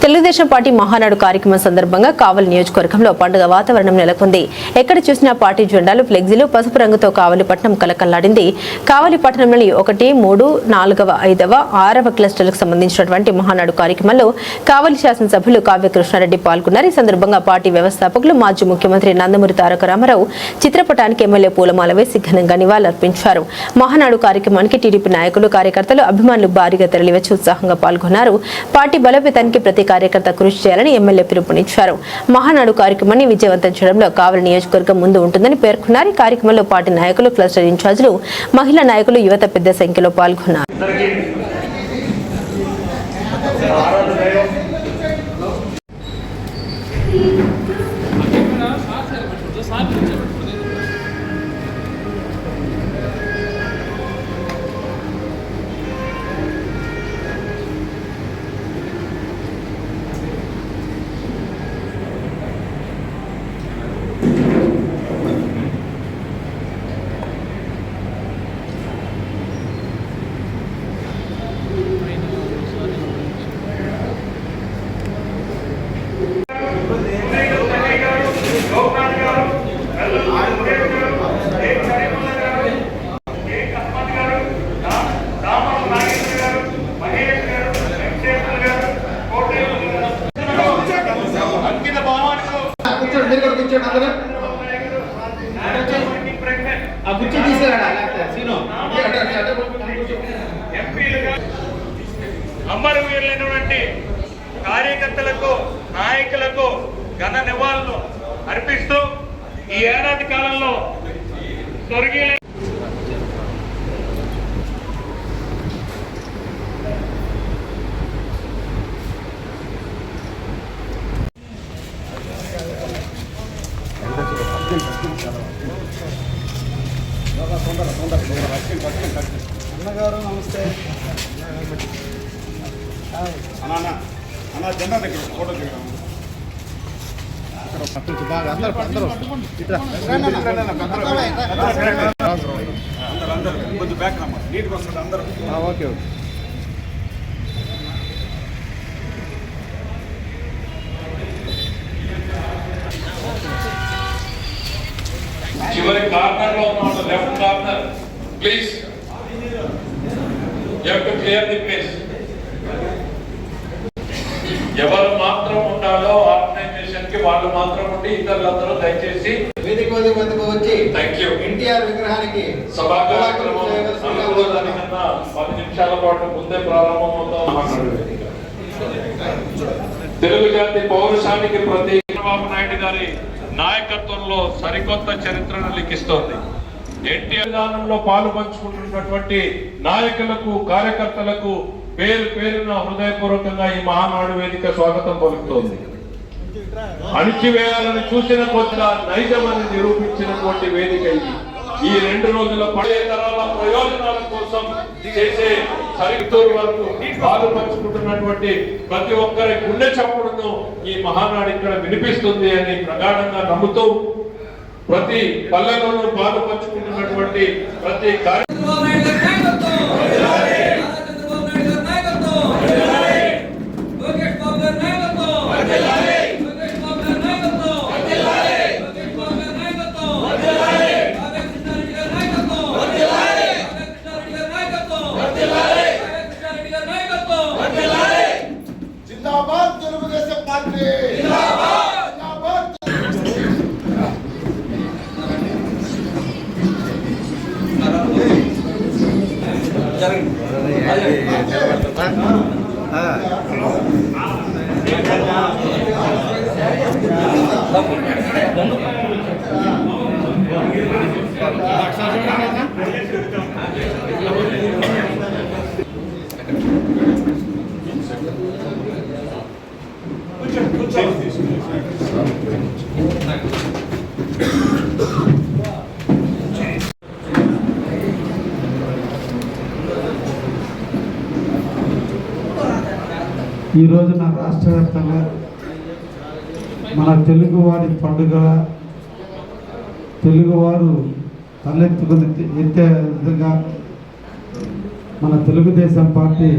Telugu Desam party Mahanadu కార్యక్రమం సందర్భంగా కావలి నియోజకవర్గంలో పండుగ వాతావరణం నెలకొంది. ఎక్కడ చూసినా పార్టీ జెండాలు, ఫ్లెక్సీలు, పసుపు రంగుతో కావలి పట్టణం కలకల్లాడింది. కావలి పట్టణంలోని 1, 3, 4, 5, 6వ క్లస్టర్లకు సంబంధించినటువంటి మహానాడు కార్యక్రమంలో కావలి శాసనసభ్యులు కావ్య కృష్ణారెడ్డి పాల్గొన్నారు. ఈ సందర్భంగా పార్టీ వ్యవస్థాపకులు మాజీ ముఖ్యమంత్రి నందమూరి తారక రామారావు చిత్రపటానికి ఎమ్మెల్యే పూలమాల వేసి ఘనంగా నివాళులర్పించారు. మహానాడు కార్యక్రమానికి టీడీపీ నాయకులు, కార్యకర్తలు, అభిమానులు భారీగా తరలివచ్చి ఉత్సాహంగా పాల్గొన్నారు. పార్టీ బలోపేతానికి ప్రతి కార్యకర్త కృషి చేయాలని ఎమ్మెల్యే పిలుపునిచ్చారు. మహానాడు కార్యక్రమాన్ని విజయవంతం చేయడంలో కావలి నియోజకవర్గం ముందు ఉంటుందని పేర్కొన్నారు. ఈ కార్యక్రమంలో పార్టీ నాయకులు, క్లస్టర్ ఇన్ఛార్జీలు, మహిళా నాయకులు, యువత పెద్ద సంఖ్యలో పాల్గొన్నారు. అమరవీరులైనటువంటి కార్యకర్తలకు, నాయకులకు ఘన నివాళులు అర్పిస్తూ ఈ ఏడాది కాలంలో స్వర్గీయ అన్నగారు నమస్తే. అన్న జెండా దగ్గర ఫోటో దిగడం బాగా అందరూ కొంచెం బ్యాక్ రమ్మా, నీట్గా వస్తుంది అందరూ. Okay okay. చివరి కార్నర్ లో ఉన్న left corner please, you have to clear the place. ఎవరు మాత్రం ఉండాలో ఆర్గనైజేషన్ కి వాళ్ళు మాత్రం ఉండి ఇతరులందరూ దయచేసి వేదిక వద్దకు వచ్చి ఎన్టీఆర్ విగ్రహానికి సభా కార్యక్రమం అనుకూలదానికన్నా 10 నిమిషాల పాటు ముందే ప్రారంభమవుతాం. తెలుగు జాతి పౌరుషానికి ప్రతి చంద్రబాబు నాయుడు గారి నాయకత్వంలో సరికొత్త చరిత్రను లిఖిస్తోంది. ఎన్టీఆర్ విధానంలో పాలు పంచుకుంటున్నటువంటి నాయకులకు, కార్యకర్తలకు పేరు పేరున హృదయపూర్వకంగా ఈ మహానాడు వేదిక స్వాగతం పలుకుతోంది. అణిచివేయాలని చూసిన కొద్దిగా నైజమని నిరూపించినటువంటి వేదిక ఇది. ఈ 2 రోజుల పడే తరాల ప్రయోజనాల కోసం చేసే సరితూరు వరకు పాలు పంచుకుంటున్నటువంటి ప్రతి ఒక్కరి గుండె చప్పుడును ఈ మహానాడు ఇక్కడ వినిపిస్తుంది అని ప్రగాఢంగా నమ్ముతూ ప్రతి పల్లెలోనూ పాలు పంచుకుంటున్నటువంటి ప్రతి తెలుగుదేశం పార్టీ ఈ రోజున రాష్ట్ర వ్యాప్తంగా మన తెలుగువారి పండుగ, తెలుగువారు తలెత్తుకుని ఎత్తే విధంగా మన తెలుగుదేశం పార్టీ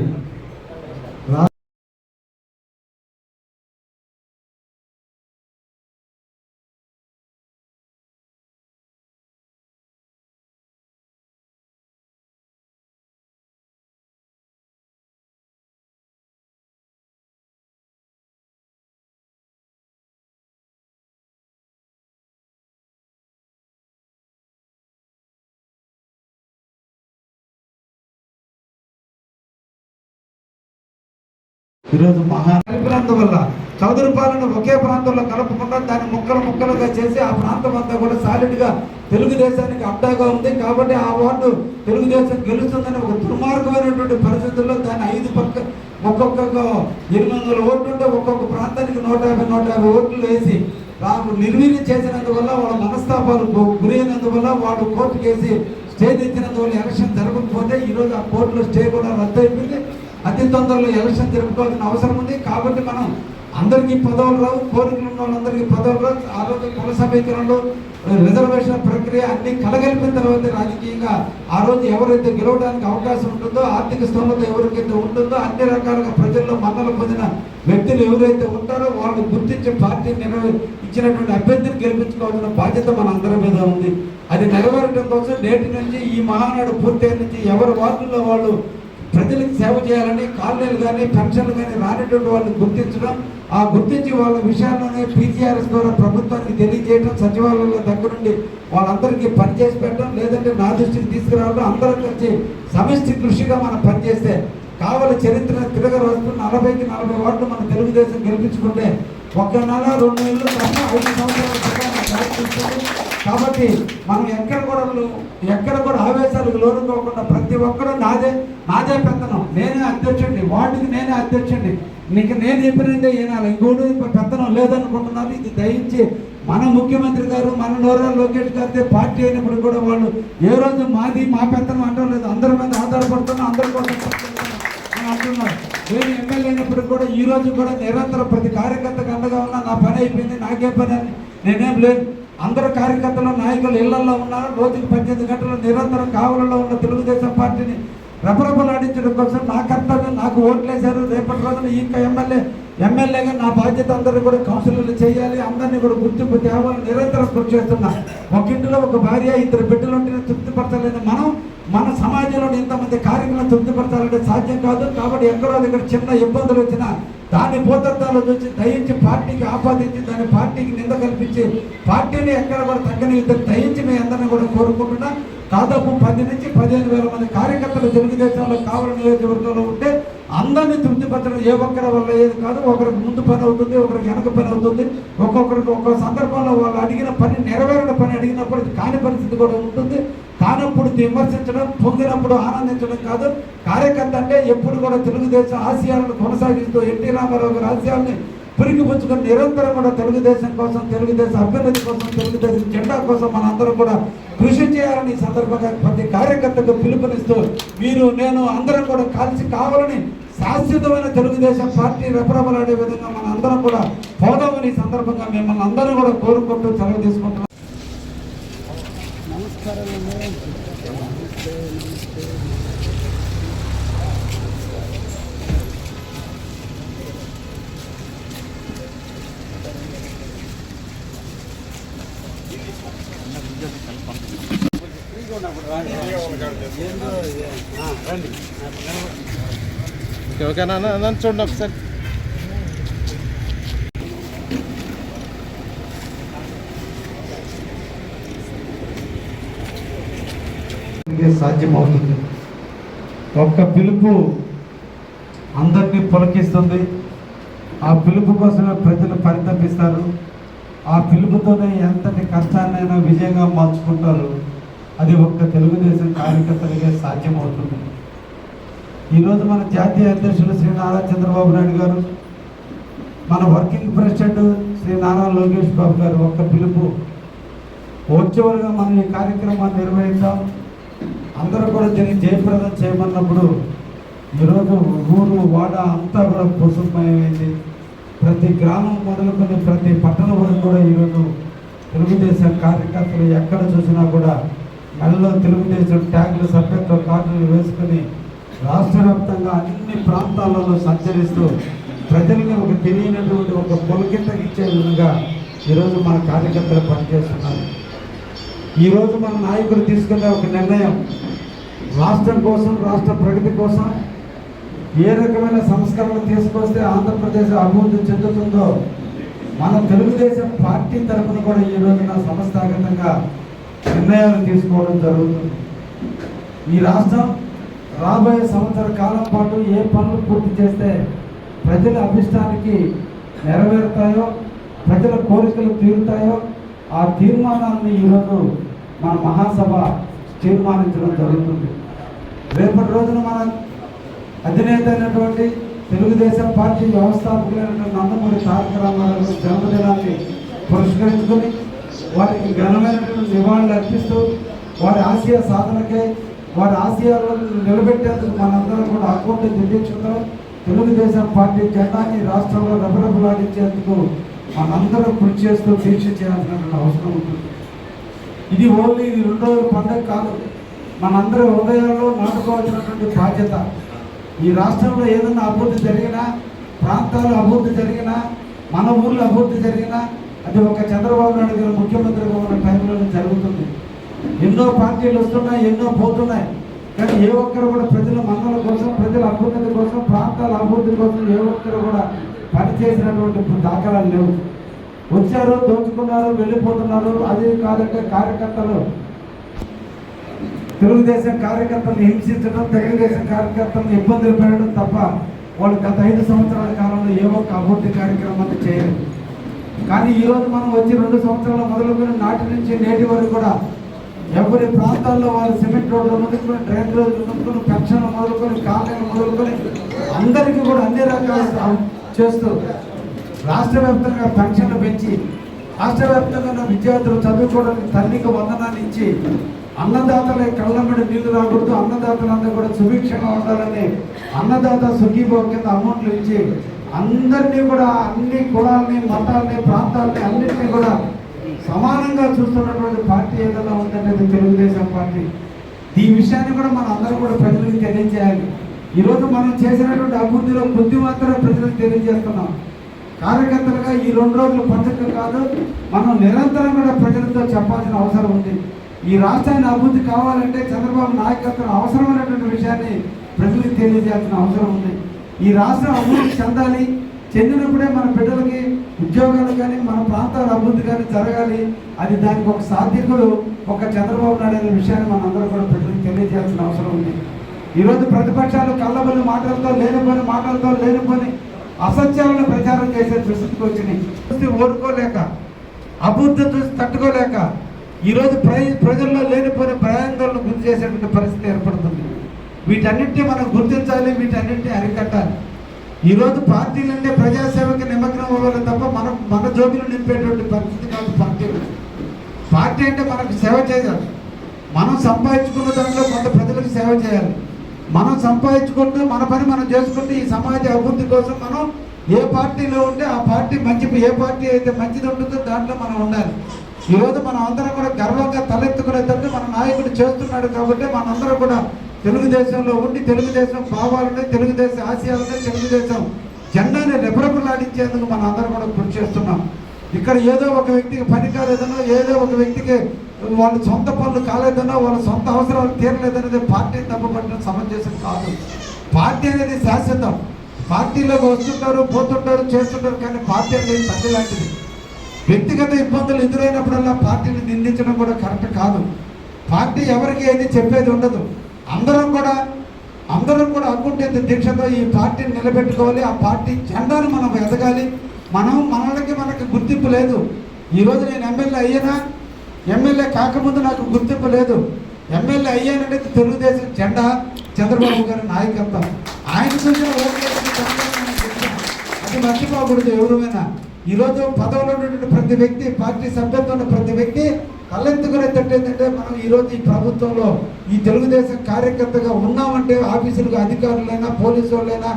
ఈరోజు కలిపినందువల్ల చౌదరి పాలన ఒకే ప్రాంతంలో కలపకుండా దాన్ని ముక్కలుగా చేసి ఆ ప్రాంతం అంతా కూడా సాలిడ్గా తెలుగుదేశానికి అడ్డాగా ఉంది. కాబట్టి ఆ వార్డు తెలుగుదేశం గెలుస్తుందని ఒక దుర్మార్గమైనటువంటి పరిస్థితుల్లో దాన్ని 5 పక్క ఒక్కొక్క 800 ఓట్లు ఉంటే ఒక్కొక్క ప్రాంతానికి 150 ఓట్లు వేసి నిర్వీర్యం చేసినందువల్ల వాళ్ళ మనస్తాపాలు గురైనందువల్ల వాళ్ళు కోర్టు కేసి స్టే తెచ్చినందువల్ల ఎలక్షన్ జరగకపోతే ఈరోజు ఆ కోర్టులో స్టే కూడా రద్దు అయిపోయింది. అతి తొందరలో ఎలక్షన్ జరుపుకోవాల్సిన అవసరం ఉంది. కాబట్టి మనం అందరికీ పదవులు రావు, కోరికలు ఉన్న వాళ్ళందరికీ పదవులు రావు. ఆ రోజు కుల సమీకరణలు, రిజర్వేషన్ ప్రక్రియ అన్ని కలగలిపిన తర్వాత రాజకీయంగా ఆ రోజు ఎవరైతే గెలవడానికి అవకాశం ఉంటుందో, ఆర్థిక స్తోమత ఎవరికైతే ఉంటుందో, అన్ని రకాలుగా ప్రజల్లో మన్నలు పొందిన వ్యక్తులు ఎవరైతే ఉంటారో వాళ్ళు గుర్తించి పార్టీ ఇచ్చినటువంటి అభ్యర్థిని గెలిపించుకోవాల్సిన బాధ్యత మన అందరి మీద ఉంది. అది నెరవేరడం కోసం నేటి నుంచి ఈ మహానాడు పూర్తయిన నుంచి ఎవరి వార్డుల్లో వాళ్ళు ప్రజలకు సేవ చేయాలని కాలనీలు కానీ పెన్షన్లు కానీ రానిటువంటి వాళ్ళని గుర్తించడం, ఆ గుర్తించి వాళ్ళ విషయాల్లోనే పీజీఆర్ఎస్ ద్వారా ప్రభుత్వానికి తెలియజేయడం, సచివాలయంలో దగ్గరుండి వాళ్ళందరికీ పనిచేసి పెట్టడం, లేదంటే నా దృష్టికి తీసుకురావడం, అందరం కలిసి సమిష్టి కృషిగా మనం పనిచేస్తే కావలి చరిత్ర తిరగరాస్తూ 40కి 40 వార్డులు మన తెలుగుదేశం గెలిపించుకుంటే 1 నెల 2 నెలలు తప్ప 5 సంవత్సరాల కాబట్టి మనం ఎక్కడ కూడా ఆవేశాలకు లోనుకోకుండా ప్రతి ఒక్కరూ నాదే పెత్తనం, నేనే అధ్యక్షుడిని, వార్డుకి నేనే అధ్యక్షుడిని, నీకు నేను చెప్పినందే ఏనాలి, ఇంకోటి పెత్తనం లేదనుకుంటున్నారు. ఇది దయించి మన ముఖ్యమంత్రి గారు, మన నోరా లోకేష్ గారితే పార్టీ అయినప్పుడు కూడా వాళ్ళు ఏ రోజు మా పెత్తనం అంటం లేదు. అందరి మీద ఆధారపడుతున్నా, అందరి కోసం అంటున్నారు. నేను ఎమ్మెల్యే అయినప్పుడు కూడా ఈ రోజు కూడా నిరంతరం ప్రతి కార్యకర్తకు అండగా ఉన్నా. నా పని అయిపోయింది, నాకే పని అని నేనేం లేదు. అందరు కార్యకర్తలు, నాయకులు ఇళ్లలో ఉన్నారు. రోజుకి 18 గంటలు నిరంతరం కావలలో ఉన్న తెలుగుదేశం పార్టీని రెపరెపలాడించడం కోసం నా కర్తవ్యం. నాకు ఓట్లేశారు. రేపటి రోజున ఈ ఎమ్మెల్యేగా నా బాధ్యత అందరూ కూడా కౌన్సిలర్లు చేయాలి, అందరినీ కూడా గుర్తింపు తేవాలని నిరంతరం కృషి చేస్తున్నా. ఒక ఇంటిలో ఒక భార్య 2 బిడ్డలు ఉంటేనే తృప్తిపరచలేదు. మన సమాజంలో ఇంతమంది కార్యక్రమాలు తృప్తిపరచాలంటే సాధ్యం కాదు. కాబట్టి ఎక్కడో దగ్గర చిన్న ఇబ్బందులు వచ్చినా దాన్ని భూతత్వాలు చూసి దయించి పార్టీకి ఆపాదించి దాని పార్టీకి నింద కల్పించి పార్టీని ఎక్కడ కూడా తగ్గని ఇద్దరు దయించి మీ అందరినీ కూడా కోరుకుంటున్నా. దాదాపు 10 నుంచి 15 వేల మంది కార్యకర్తలు తెలుగుదేశంలో కావలి నియోజకవర్గంలో ఉంటే అందరినీ తృప్తిపరచడం ఏ ఒక్కరి వల్ల ఏది కాదు. ఒకరికి ముందు పని అవుతుంది, ఒకరికి వెనక పని అవుతుంది. ఒక్కొక్కరికి ఒక్కొక్క సందర్భంలో వాళ్ళు అడిగిన పని నెరవేరిన పని అడిగినప్పుడు కాని పరిస్థితి కూడా ఉంటుంది. కానప్పుడు విమర్శించడం, పొందినప్పుడు ఆనందించడం కాదు. కార్యకర్త అంటే ఎప్పుడు కూడా తెలుగుదేశం ఆశయాలను కొనసాగిస్తూ ఎన్టీ రామారావు గారి ఆశయాల్ని పురికిపుచ్చుకొని నిరంతరం కూడా తెలుగుదేశం కోసం, తెలుగుదేశం అభ్యున్నతి కోసం, తెలుగుదేశం జెండా కోసం మనందరం కూడా కృషి చేయాలని ఈ సందర్భంగా ప్రతి కార్యకర్తకు పిలుపునిస్తూ నేను అందరం కూడా కలిసి కావాలని శాశ్వతమైన తెలుగుదేశం పార్టీ రెపరెపలాడే విధంగా మన అందరం కూడా పోదామని ఈ సందర్భంగా మిమ్మల్ని అందరూ కూడా కోరుకుంటూ సెలవు తీసుకుంటున్నాం. ఓకేనా నన్ను చూడండి ఒకసారి. సాధ్యమవుతుంది. ఒక్క పిలుపు అందరినీ పులకిస్తుంది. ఆ పిలుపు కోసమే ప్రజలు పరితపిస్తారు. ఆ పిలుపుతోనే ఎంతటి కష్టాన్నైనా విజయంగా మార్చుకుంటారు. అది ఒక్క తెలుగుదేశం కార్యకర్తలకే సాధ్యమవుతుంది. ఈరోజు మన జాతీయ అధ్యక్షులు శ్రీ నారా చంద్రబాబు నాయుడు గారు, మన వర్కింగ్ ప్రెసిడెంట్ శ్రీ నారా లోకేష్ బాబు గారు ఒక్క పిలుపు వర్చువల్గా మనం ఈ కార్యక్రమాన్ని నిర్వహించాం. అందరూ కూడా దీన్ని జయప్రదం చేయమన్నప్పుడు ఈరోజు ఊరు వాడ అంతా కూడా కుసుమయమైంది. ప్రతి గ్రామం మొదలుకొని ప్రతి పట్టణం వరకు కూడా ఈరోజు తెలుగుదేశం కార్యకర్తలు ఎక్కడ చూసినా కూడా మెడలో తెలుగుదేశం ట్యాగులు, సభ్యత్వ కార్డులు వేసుకుని రాష్ట్ర వ్యాప్తంగా అన్ని ప్రాంతాలలో సంచరిస్తూ ప్రజల్ని ఒక తెలియనటువంటి ఒక పొలకింతకిచ్చే విధంగా ఈరోజు మన కార్యకర్తలు పనిచేస్తున్నారు. ఈరోజు మన నాయకులు తీసుకునే ఒక నిర్ణయం రాష్ట్రం కోసం, రాష్ట్ర ప్రగతి కోసం ఏ రకమైన సంస్కరణలు తీసుకొస్తే ఆంధ్రప్రదేశ్ అభివృద్ధి చెందుతుందో మన తెలుగుదేశం పార్టీ తరఫున కూడా ఈ రోజున సంస్థాగతంగా నిర్ణయాలు తీసుకోవడం జరుగుతుంది. ఈ రాష్ట్రం రాబోయే సంవత్సర కాలం పాటు ఏ పనులు పూర్తి చేస్తే ప్రజల అభిష్టానికి నెరవేరుతాయో, ప్రజల కోరికలు తీరుతాయో ఆ తీర్మానాన్ని ఈరోజు మన మహాసభ తీర్మానించడం జరుగుతుంది. రేపటి రోజున మన అధినేత అయినటువంటి తెలుగుదేశం పార్టీ వ్యవస్థాపకులైనటువంటి నందమూరి తారక రామారావు జన్మదినాన్ని పురస్కరించుకొని వారికి ఘనమైనటువంటి నివాళులు అర్పిస్తూ వారి ఆశయ సాధనకై, వారి ఆశయాలను నిలబెట్టేందుకు మనందరం కూడా అకౌంట్ దీక్షతో తెలుగుదేశం పార్టీ జెండాని రాష్ట్రంలో రెపరెపలాడించేందుకు మనందరం కృషి చేస్తూ దీక్ష చేయాల్సినటువంటి అవసరం ఉంటుంది. ఇది ఓన్లీ 2 రోజుల పండుగ కాదు, మనందరి హృదయాల్లో నాటుకోవాల్సినటువంటి బాధ్యత. ఈ రాష్ట్రంలో ఏదైనా అభివృద్ధి జరిగినా, ప్రాంతాలు అభివృద్ధి జరిగినా, మన ఊర్లో అభివృద్ధి జరిగినా అది ఒక చంద్రబాబు నాయుడు గారు ముఖ్యమంత్రిగా ఉన్న టైంలోనే జరుగుతుంది. ఎన్నో పార్టీలు వస్తున్నాయి, ఎన్నో పోతున్నాయి, కానీ ఏ ఒక్కరు కూడా ప్రజల మన్నల కోసం, ప్రజల అభివృద్ధి కోసం, ప్రాంతాల అభివృద్ధి కోసం ఏ ఒక్కరు కూడా పనిచేసినటువంటి దాఖలాలు లేవు. వచ్చారు, దోచుకున్నారు, వెళ్ళిపోతున్నారు. అది కాదంటే కార్యకర్తలు, తెలుగుదేశం కార్యకర్తలను హింసించడం, తెలుగుదేశం కార్యకర్తలను ఇబ్బందులు పెట్టడం తప్ప వాళ్ళు గత 5 సంవత్సరాల కాలంలో ఏ ఒక్క అభివృద్ధి కార్యక్రమాన్ని చేయలేదు. కానీ ఈరోజు మనం వచ్చి 2 సంవత్సరాలు మొదలుకొని నాటి నుంచి నేటి వరకు కూడా ఎవరి ప్రాంతాల్లో వాళ్ళు సిమెంట్ రోడ్లు మొదలుకొని, డ్రైన్ రోడ్లు మొదలుకొని, పెన్షన్లు మొదలుకొని, కాలనీలు మొదలుకొని అందరికీ కూడా అన్ని రకాల చేస్తూ రాష్ట్ర వ్యాప్తంగా పెన్షన్లు పెంచి, రాష్ట్ర వ్యాప్తంగా విద్యార్థులు చదువుకోవడానికి తల్లికి వందనాన్ని ఇచ్చి, అన్నదాతల కళ్ళమ్మడి నీళ్లు రాకూడదు, అన్నదాతలందరూ కూడా సుభిక్షంగా ఉండాలని అన్నదాత సుఖీభావ కింద అమౌంట్లు ఇచ్చి అందరినీ కూడా అన్ని కులాలని, మతాలని, ప్రాంతాలని అన్నింటినీ కూడా సమానంగా చూస్తున్నటువంటి పార్టీ ఏదైనా ఉందంటే తెలుగుదేశం పార్టీ. ఈ విషయాన్ని కూడా మనం అందరం కూడా ప్రజలకు తెలియజేయాలి. ఈరోజు మనం చేసినటువంటి అభివృద్ధిలో కొద్ది మాత్రమే ప్రజలకు తెలియజేస్తున్నాం. కార్యకర్తలుగా ఈ 2 రోజులు పండుగ కాదు, మనం నిరంతరం కూడా ప్రజలతో చెప్పాల్సిన అవసరం ఉంది. ఈ రాష్ట్రాన్ని అభివృద్ధి కావాలంటే చంద్రబాబు నాయకత్వం అవసరమైనటువంటి విషయాన్ని ప్రజలకు తెలియజేయాల్సిన అవసరం ఉంది. ఈ రాష్ట్రం అభివృద్ధి చెందాలి, చెందినప్పుడే మన బిడ్డలకి ఉద్యోగాలు కానీ, మన ప్రాంతాల అభివృద్ధి కానీ జరగాలి. అది దానికి ఒక సాధ్యకుడు ఒక చంద్రబాబు నాయుడు అనే విషయాన్ని మనం అందరూ కూడా ప్రజలకు తెలియజేయాల్సిన అవసరం ఉంది. ఈరోజు ప్రతిపక్షాలు కళ్ళబొల్లి మాటలతో, లేనిపోని అసత్యాలను ప్రచారం చేసే దృష్టికి వచ్చినాయి. చూసి ఓడుకోలేక, అభివృద్ధి చూసి తట్టుకోలేక ఈరోజు ప్రజల్లో లేనిపోయిన భయాందోళన గురి చేసేటువంటి పరిస్థితి ఏర్పడుతుంది. వీటన్నింటినీ మనం గుర్తించాలి, వీటన్నింటినీ అరికట్టాలి. ఈరోజు పార్టీలంటే ప్రజాసేవకి నిమగ్నం అవ్వాలి తప్ప మన జోబులు నింపేటువంటి పరిస్థితి కాదు పార్టీలు. పార్టీ అంటే మనకు సేవ చేయాలి. మనం సంపాదించుకున్న దాంట్లో కొంత ప్రజలకు సేవ చేయాలి. మనం సంపాదించుకుంటూ మన పని మనం చేసుకుంటూ ఈ సమాజ అభివృద్ధి కోసం మనం ఏ పార్టీలో ఉంటే ఆ పార్టీ ఏ పార్టీ అయితే మంచిది ఉంటుందో దాంట్లో మనం ఉండాలి. ఈరోజు మనం అందరం కూడా గర్వంగా తలెత్తుకునేటట్టు మన నాయకుడు చేస్తున్నాడు కాబట్టి మనందరం కూడా తెలుగుదేశంలో ఉండి తెలుగుదేశం భావాలని, తెలుగుదేశం ఆశయాలని, తెలుగుదేశం జెండాని రెపరెపలాడించేందుకు మనం అందరం కూడా కృషి చేస్తున్నాం. ఇక్కడ ఏదో ఒక వ్యక్తికి పని కాలేదనో, ఏదో ఒక వ్యక్తికి వాళ్ళ సొంత పనులు కాలేదనో, వాళ్ళ సొంత అవసరాలు తీరలేదనేది పార్టీని తప్పుపట్టడం సమంజసం కాదు. పార్టీ అనేది శాశ్వతం. పార్టీలోకి వస్తుంటారు, పోతుంటారు, చేస్తుంటారు, కానీ పార్టీ అనేది తల్లి లాంటిది. వ్యక్తిగత ఇబ్బందులు ఎదురైనప్పుడల్లా పార్టీని నిందించడం కూడా కరెక్ట్ కాదు. పార్టీ ఎవరికి ఏది చెప్పేది ఉండదు. అందరం కూడా అకుంఠిత దీక్షతో ఈ పార్టీని నిలబెట్టుకోవాలి. ఆ పార్టీ జెండాను మనం ఎదగాలి. మనకి గుర్తింపు లేదు. ఈరోజు నేను ఎమ్మెల్యే కాకముందు నాకు గుర్తింపు లేదు. ఎమ్మెల్యే అయ్యానంటే తెలుగుదేశం జెండా, చంద్రబాబు గారి నాయకత్వం, ఆయన చూసిన అది మర్చిపోకూడదు ఎవరుమైనా. ఈరోజు పదవిలో ఉన్నటువంటి ప్రతి వ్యక్తి, పార్టీ సభ్యత్వం ఉన్న ప్రతి వ్యక్తి తలెత్తుకునేటట్టు ఏంటంటే మనం ఈరోజు ఈ ప్రభుత్వంలో ఈ తెలుగుదేశం కార్యకర్తగా ఉన్నామంటే ఆఫీసులకు అధికారులైనా, పోలీసు వాళ్ళైనా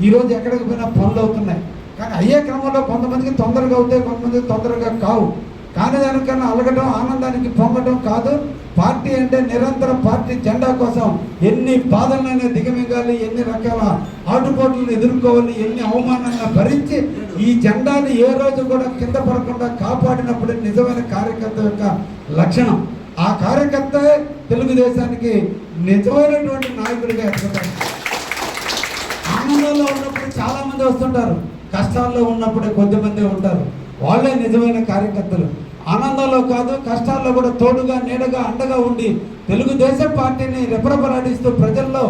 ఈరోజు ఎక్కడికి పోయినా పనులు అవుతున్నాయి. కానీ అయ్యే క్రమంలో కొంతమందికి తొందరగా అవుతాయి, కొంతమందికి తొందరగా కావు. కానీ దానికన్నా అలగడం, ఆనందానికి పొంగడం కాదు. పార్టీ అంటే నిరంతరం పార్టీ జెండా కోసం ఎన్ని బాధలైనా దిగమింగాలి, ఎన్ని రకాల ఆటుపోట్లను ఎదుర్కోవాలి, ఎన్ని అవమానాలను భరించి ఈ జెండాని ఏ రోజు కూడా కింద పడకుండా కాపాడినప్పుడు నిజమైన కార్యకర్త యొక్క లక్షణం. ఆ కార్యకర్త తెలుగుదేశానికి నిజమైనటువంటి నాయకుడిగా ఎదుగుతారు. ఆనందంలో ఉన్నప్పుడు చాలా మంది వస్తుంటారు, కష్టాల్లో ఉన్నప్పుడే కొద్దిమంది ఉంటారు. వాళ్ళే నిజమైన కార్యకర్తలు. ఆనందంలో కాదు, కష్టాల్లో కూడా తోడుగా, నీడగా, అండగా ఉండి తెలుగుదేశం పార్టీని రెపరెపలాడిస్తూ ప్రజల్లో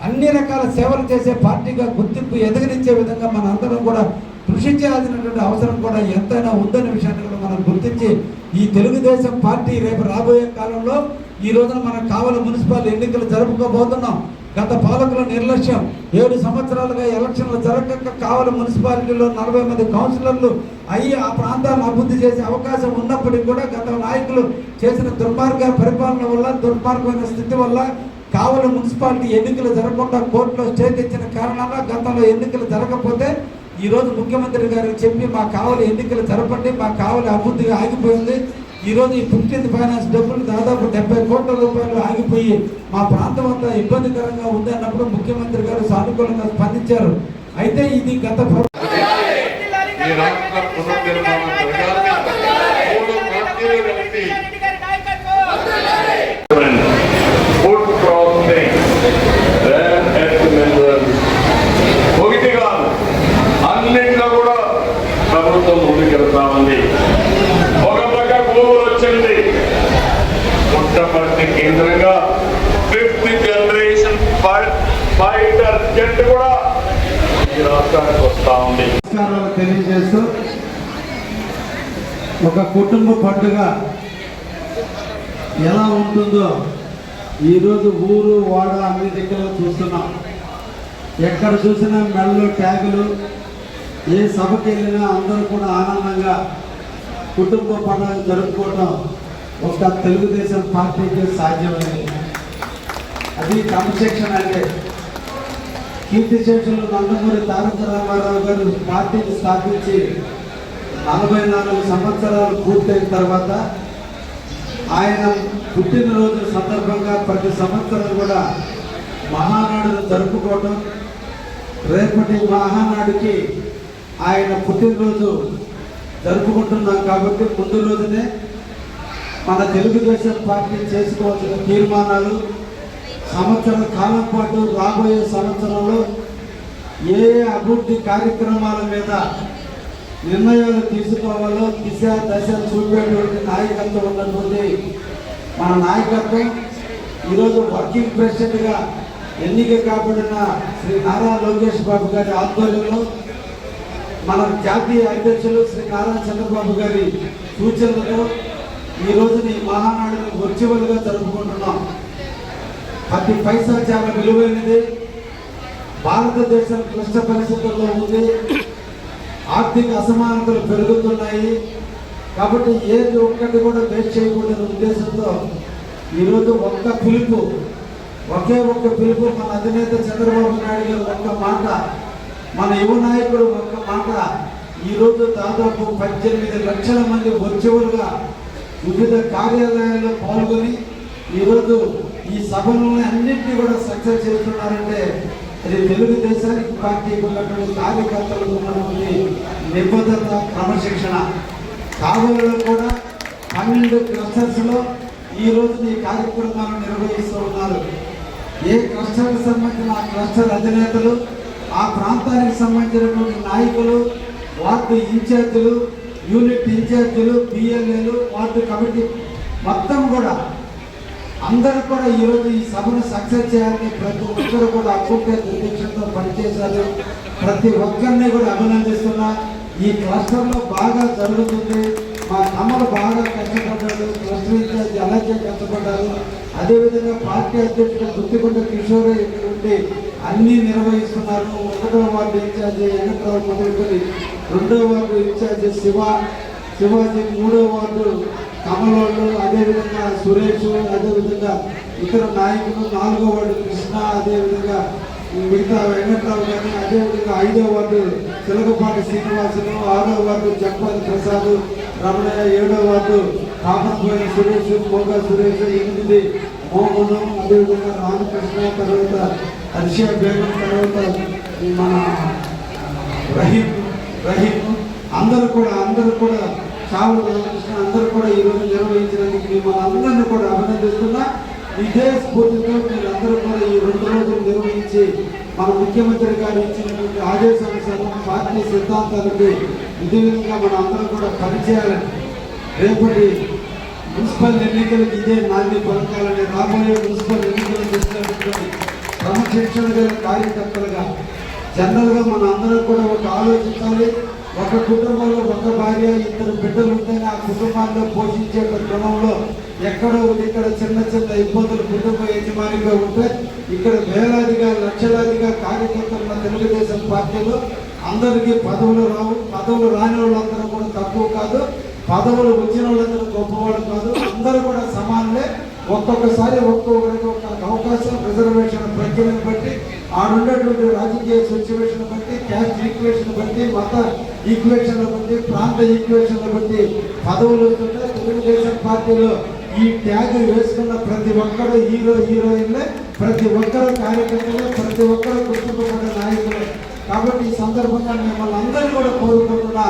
అన్ని రకాల సేవలు చేసే పార్టీగా గుర్తింపు ఎదగనిచ్చే విధంగా మన అందరం కూడా కృషి చేయాల్సినటువంటి అవసరం కూడా ఎంతైనా ఉందనే విషయాన్ని కూడా మనం గుర్తించి ఈ తెలుగుదేశం పార్టీ రేపు రాబోయే కాలంలో ఈ రోజున మనం కావలి మున్సిపల్ ఎన్నికలు జరుపుకోబోతున్నాం. గత పాలకుల నిర్లక్ష్యం 7 సంవత్సరాలుగా ఎలక్షన్లు జరగక కావలి మున్సిపాలిటీలో 40 మంది కౌన్సిలర్లు అయ్యి ఆ ప్రాంతాలను అభివృద్ధి చేసే అవకాశం ఉన్నప్పటికీ కూడా గత నాయకులు చేసిన దుర్మార్గ పరిపాలన వల్ల దుర్మార్గమైన స్థితి వల్ల కావలి మున్సిపాలిటీ ఎన్నికలు జరగకుండా కోర్టులో స్టే తెచ్చిన కారణంగా గతంలో ఎన్నికలు జరగకపోతే ఈరోజు ముఖ్యమంత్రి గారికి చెప్పి మా కావలి ఎన్నికలు జరపండి, మా కావలి అభివృద్ధిగా ఆగిపోయింది. ఈరోజు ఈ 15th ఫైనాన్స్ డబ్బులు దాదాపు 70 కోట్ల రూపాయలు ఆగిపోయి మా ప్రాంతం అంతా ఇబ్బందికరంగా ఉంది అన్నప్పుడు ముఖ్యమంత్రి గారు సానుకూలంగా స్పందించారు. అయితే ఇది గత అన్నింటిలో కూడా ప్రభుత్వం ముందుకెళ్తా ఉంది. ఒక పక్క గూగుల్ వచ్చింది, పుట్టపర్తి కేంద్రంగా 5th జనరేషన్ ఫైటర్ జెట్ కూడా ఈ రాష్ట్రానికి వస్తా ఉంది. తెలియజేస్తూ ఒక కుటుంబ పండుగ ఎలా ఉంటుందో ఈరోజు ఊరు వాడ అన్ని దగ్గర చూస్తున్నాం. ఎక్కడ చూసినా మెడలో ట్యాగులు, ఏ సభకి వెళ్ళినా అందరూ కూడా ఆనందంగా కుటుంబ పండుగ జరుపుకోవడం ఒక తెలుగుదేశం పార్టీకి సాధ్యమైంది. అది క్రమశిక్షణ అంటే కీర్తిశేషులు నందమూరి తారక రామారావు గారు పార్టీని స్థాపించి 44 సంవత్సరాలు పూర్తయిన తర్వాత ఆయన పుట్టినరోజు సందర్భంగా ప్రతి సంవత్సరం కూడా మహానాడును జరుపుకోవడం, రేపటి మహానాడుకి ఆయన పుట్టినరోజు జరుపుకుంటున్నాం కాబట్టి ముందు రోజునే మన తెలుగుదేశం పార్టీ చేసుకోవాల్సిన తీర్మానాలు సంవత్సర కాలం పాటు రాబోయే సంవత్సరంలో ఏ అభివృద్ధి కార్యక్రమాల మీద నిర్ణయాలు తీసుకోవాలో దిశ దశ చూపేటువంటి నాయకత్వం ఉన్నటువంటి మన నాయకత్వం ఈరోజు వర్కింగ్ ప్రెసిడెంట్గా ఎన్నిక కాబడిన శ్రీ నారా లోకేష్ బాబు గారి ఆధ్వర్యంలో మన జాతీయ అధ్యక్షులు శ్రీ నారా చంద్రబాబు గారి సూచనలతో ఈ రోజుని మహానాడుని వర్చువల్గా జరుపుకుంటున్నాం. ప్రతి పైసా చాలా విలువైనది. భారతదేశం క్లిష్ట పరిస్థితుల్లో ఉంది, ఆర్థిక అసమానతలు పెరుగుతున్నాయి. కాబట్టి ఏది ఒక్కటి కూడా వేస్ట్ చేయకూడదనే ఉద్దేశంతో ఈరోజు ఒకే ఒక్క పిలుపు మన అధినేత చంద్రబాబు నాయుడు గారు ఒక్క మాట, మన యువ నాయకుడు ఒక్క మాట, ఈరోజు దాదాపు 18 లక్షల మంది వర్చువల్గా వివిధ కార్యాలయాల్లో పాల్గొని ఈరోజు ఈ సభలను అన్నింటినీ కూడా సక్సెస్ చేస్తున్నారంటే అది తెలుగుదేశానికి పార్టీకి ఉన్నటువంటి కార్యకర్తలకు ఉన్నటువంటి నిబద్ధత, క్రమశిక్షణ. కావలిలో కూడా 12 క్లస్టర్స్లో ఈ రోజు ఈ కార్యక్రమాలను నిర్వహిస్తూ ఉన్నారు. ఏ క్లస్టర్కి సంబంధించిన ఆ క్లస్టర్ అధినేతలు, ఆ ప్రాంతానికి సంబంధించినటువంటి నాయకులు, వార్డు ఇన్ఛార్జీలు, యూనిట్ ఇన్ఛార్జీలు, పిఎల్ఏలు, వార్డు కమిటీ మొత్తం కూడా అందరూ కూడా ఈరోజు ఈ సభను సక్సెస్ చేయాలని ప్రతి ఒక్కరు కూడా అక్కుపే దీక్షతో పనిచేశారు. ప్రతి ఒక్కరిని కూడా అభినందిస్తున్నా. ఈ క్లస్టర్లో బాగా జరుగుతుంది. మా తమ్ముడు బాగా కష్టపడ్డాడు, క్లస్టర్ ఇన్ఛార్జి అలాగే కష్టపడ్డారు. అదేవిధంగా పార్టీ అధ్యక్షుడు గుత్తికొండ కిషోర్ నుండి అన్నీ నిర్వహిస్తున్నారు. 1వ వార్డు ఇన్ఛార్జి వెంకట్రావు మొదలుకొని 2వ వార్డు ఇన్ఛార్జి శివాజీ, 3వ వార్డు కమలోళ్ళు, అదేవిధంగా సురేష్, అదేవిధంగా ఇతర నాయకులు, 4వ వార్డు కృష్ణ, అదేవిధంగా మిగతా వెంకట్రావు గారిని, అదేవిధంగా 5వ వార్డు చిలకపాటి శ్రీనివాసులు, 6వ వార్డు జంపాలి ప్రసాద్, రమణయ్య, 7వ వార్డు కామన్పోయిన సురేష్, మోగా సురేష్, 8 మోహను, అదేవిధంగా రామకృష్ణ, తర్వాత హర్షియా బేగం, తర్వాత మన రహీం అందరూ కూడా చావు రామకృష్ణ అందరూ కూడా ఈరోజు నిర్వహించినందుకు మిమ్మల్ని అందరినీ కూడా అభినందిస్తున్నా. ఇదే స్ఫూర్తితో మీరందరూ కూడా ఈ 2 రోజులు నిర్వహించి మన ముఖ్యమంత్రి గారు ఇచ్చినటువంటి ఆదేశానుసారం పార్టీ సిద్ధాంతాలకి ఇదే విధంగా మనం అందరం కూడా పనిచేయాలని, రేపటి మున్సిపల్ ఎన్నికలకు ఇదే నాంది పలకాలని, రాబోయే మున్సిపల్ ఎన్నికల దృష్టిలో క్రమశిక్షణ గల కార్యకర్తలుగా జనరల్గా మన అందరం కూడా ఒక ఆలోచించాలి. ఒక కుటుంబంలో ఒక భార్య, ఇద్దరు బిడ్డలు ఉంటేనే ఆ కుటుంబాల్లో పోషించే క్రమంలో ఎక్కడో ఇక్కడ చిన్న చిన్న ఇబ్బందులు కుటుంబ యజమానిగా ఉంటే ఇక్కడ వేలాదిగా లక్షలాదిగా కార్యకర్తలు తెలుగుదేశం పార్టీలో అందరికీ పదవులు రావు. పదవులు రాని వాళ్ళందరూ కూడా తక్కువ కాదు, పదవులు వచ్చిన వాళ్ళందరూ గొప్పవాళ్ళు కాదు. అందరూ కూడా సమానమే. ఒక్కొక్కసారి ఒక్కొక్కరికి ఒక్కొక్క అవకాశం రిజర్వేషన్ ప్రక్రియను బట్టి, ఆడున్నటువంటి రాజకీయ సిచ్యువేషన్ బట్టి, క్యాస్ట్ ఈక్వేషన్ బట్టి, మత ఈక్వేషన్ బట్టి, ప్రాంత ఈక్వేషన్ బట్టి పదవులు వస్తుంటే తెలుగుదేశం పార్టీలో ఈ ట్యాగ్ వేసుకున్న ప్రతి ఒక్కరు హీరోయిన్లే, ప్రతి ఒక్కరు కార్యకర్తలే, ప్రతి ఒక్కరు గుర్తింపబడ్డ నాయకులే. కాబట్టి ఈ సందర్భంగా మిమ్మల్ని అందరూ కూడా కోరుకుంటున్నా.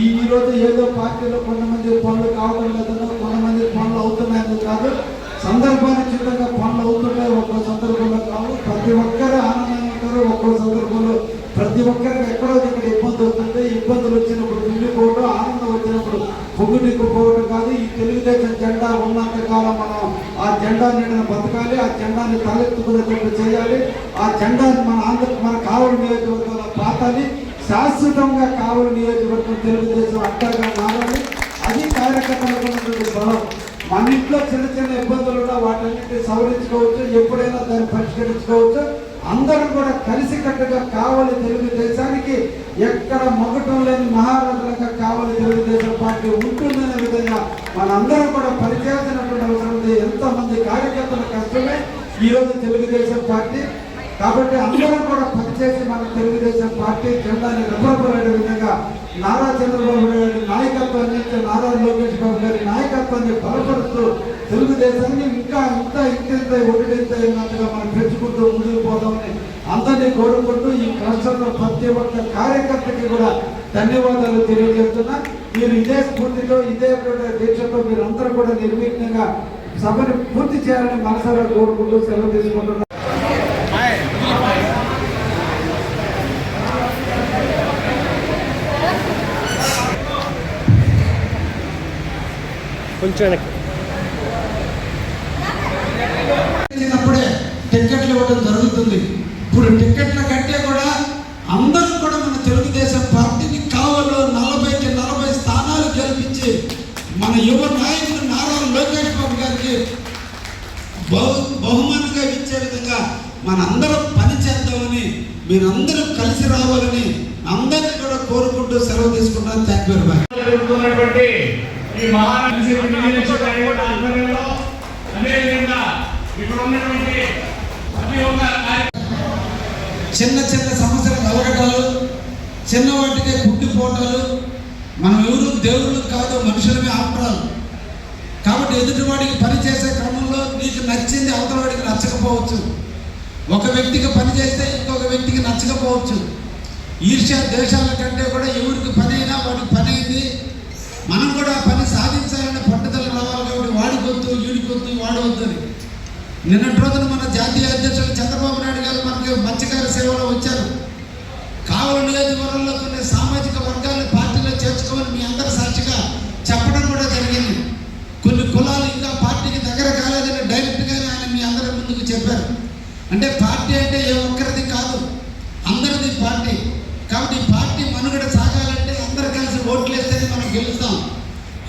ఈ రోజు ఏదో పార్టీలో కొంతమంది పనులు కావడం లేదనో, కొంతమంది పనులు అవుతున్నాయని కాదు, సందర్భానుచితంగా పనులు అవుతుంటాయి. ఒక్కో సందర్భంలో కావు. ప్రతి ఒక్కరు ఆనందంగా ఉంటారు. ఒక్కో సందర్భంలో ప్రతి ఒక్కరికి ఎక్కడో ఇక్కడ ఇబ్బంది అవుతుంది. ఇబ్బందులు వచ్చినప్పుడు నిండిపోవడం, ఆనందం వచ్చినప్పుడు పొంగునిక్కుపోవడం కాదు. ఈ తెలుగుదేశం జెండా ఉన్నంత కాలం మనం ఆ జెండా నీడన బతకాలి. ఆ జెండాని తలెత్తుకునేటట్టు చేయాలి. ఆ జెండాని మన కావలి నియోజకవర్గంలో పాతాలి. శాశ్వతంగా కావలి నియోజకవర్గం తెలుగుదేశం అట్టగా మారాలి. అది కార్యకర్తలకు ఉన్నటువంటి బలం. మన ఇంట్లో చిన్న చిన్న ఇబ్బందులు ఉన్నా వాటన్నిటిని సవరించుకోవచ్చు, ఎప్పుడైనా దాన్ని పరిష్కరించుకోవచ్చు. అందరం కూడా కలిసికట్టుగా కావలి తెలుగుదేశానికి ఎక్కడ మొగటం లేని మహారాజులుగా కావలి తెలుగుదేశం పార్టీ ఉంటుందనే విధంగా మనందరం కూడా పనిచేయాల్సినటువంటి అవసరం ఉంది. ఎంతోమంది కార్యకర్తల కష్టమే ఈరోజు తెలుగుదేశం పార్టీ. కాబట్టి అందరం కూడా పనిచేసి మన తెలుగుదేశం పార్టీ జెండాని రెప్పరెప్పలాడే విధంగా నారా చంద్రబాబు గారి నాయకత్వాన్ని, నారా లోకేష్ బాబు గారి నాయకత్వాన్ని బలపరుస్తూ తెలుగుదేశాన్ని ఇంకా ఇంత ఒడినంతగా మనం పెంచుకుంటూ ముందుకు పోదామని అందరినీ కోరుకుంటూ ఈ రాష్ట్రంలో ప్రతి ఒక్క కార్యకర్తకి కూడా ధన్యవాదాలు తెలియజేస్తున్నా. మీరు ఇదే స్ఫూర్తితో, ఇదే దీక్షతో మీరు అందరూ కూడా నిర్విఘ్నంగా సభని పూర్తి చేయాలని మనసారా కోరుకుంటూ సెలవు తీసుకుంటున్నారు. చిన్నప్పుడే టికెట్లు ఇవ్వడం జరుగుతుంది. ఇప్పుడు టికెట్ల కంటే కూడా అందరూ కూడా మన తెలుగుదేశం పార్టీని కావలో 40కి 40 స్థానాలు గెలిపించి మన యువ నాయకుడు నారా లోకేష్ బాబు గారికి బహుమానంగా ఇచ్చే విధంగా మనందరం పని చేద్దామని, మీరందరూ కలిసి రావాలని అందరినీ కూడా కోరుకుంటూ సెలవు తీసుకున్నాను. Thank you very much. ఈ ఆధ్వర్యంలో అదేవిధంగా ఇక్కడ ఉన్నటువంటి ప్రతి ఒక్క చిన్న చిన్న సమస్యలు కలగటాలు, చిన్న వాటికే గుడ్డిపోవటాలు. మనం ఎవరు దేవుళ్ళు కాదు, మనుషులమే ఆపరాలు. కాబట్టి ఎదుటివాడికి పని చేసే క్రమంలో నీకు నచ్చింది అవతల వాడికి నచ్చకపోవచ్చు. ఒక వ్యక్తికి పని చేస్తే ఇంకొక వ్యక్తికి నచ్చకపోవచ్చు. ఈర్ష్య దేశాల కంటే కూడా ఎవరికి పని అయినా వాడికి పని అయింది, మనం కూడా పని సాధించాలని పట్టుదల రావాలి. కాబట్టి వాడికొద్దు, వీడికొద్దు, వాడవద్దని. నిన్నటి రోజున మన జాతీయ అధ్యక్షులు చంద్రబాబు నాయుడు గారు మనకి మత్స్యకార సేవలో వచ్చారు. కావలి నియోజకవర్గంలో కొన్ని సామాజిక వర్గాలను పార్టీలో చేర్చుకోమని మీ అందరి సాక్షిగా చెప్పడం కూడా జరిగింది. కొన్ని కులాలు ఇంకా పార్టీకి దగ్గర కాలేదని డైరెక్ట్గానే ఆయన మీ అందరి ముందుకు చెప్పారు. అంటే పార్టీ అంటే ఏ ఒక్కరిది కాదు, అందరిది పార్టీ. కాబట్టి ఈ పార్టీ మనుగడ సాగాలంటే అందరు కలిసి ఓట్లు వేస్తేనే మనం గెలుస్తాం.